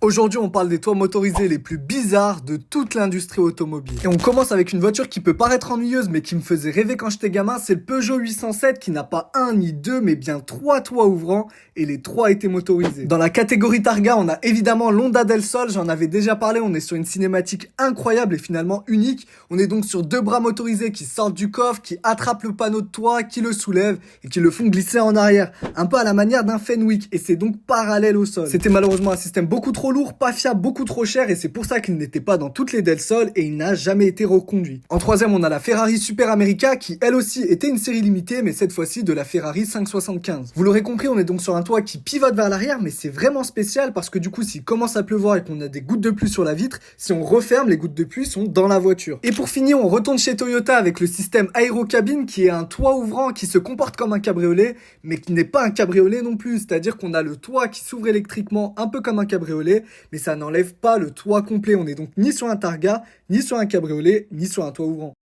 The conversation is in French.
Aujourd'hui, on parle des toits motorisés les plus bizarres de toute l'industrie automobile. Et on commence avec une voiture qui peut paraître ennuyeuse, mais qui me faisait rêver quand j'étais gamin. C'est le Peugeot 807 qui n'a pas un ni deux, mais bien trois toits ouvrants, et les trois étaient motorisés. Dans la catégorie Targa, on a évidemment l'Honda Del Sol. J'en avais déjà parlé. On est sur une cinématique incroyable et finalement unique. On est donc sur deux bras motorisés qui sortent du coffre, qui attrapent le panneau de toit, qui le soulèvent et qui le font glisser en arrière. Un peu à la manière d'un Fenwick, et c'est donc parallèle au sol. C'était malheureusement un système beaucoup trop lourd, pas fiable, beaucoup trop cher, et c'est pour ça qu'il n'était pas dans toutes les Del Sol et il n'a jamais été reconduit. En troisième, on a la Ferrari Super America qui elle aussi était une série limitée, mais cette fois-ci de la Ferrari 575. Vous l'aurez compris, on est donc sur un toit qui pivote vers l'arrière, mais c'est vraiment spécial parce que du coup, s'il commence à pleuvoir et qu'on a des gouttes de pluie sur la vitre, si on referme, les gouttes de pluie sont dans la voiture. Et pour finir, on retourne chez Toyota avec le système Aerocabine qui est un toit ouvrant qui se comporte comme un cabriolet, mais qui n'est pas un cabriolet non plus, c'est-à-dire qu'on a le toit qui s'ouvre électriquement un peu comme un cabriolet, mais ça n'enlève pas le toit complet. On est donc ni sur un Targa, ni sur un cabriolet, ni sur un toit ouvrant.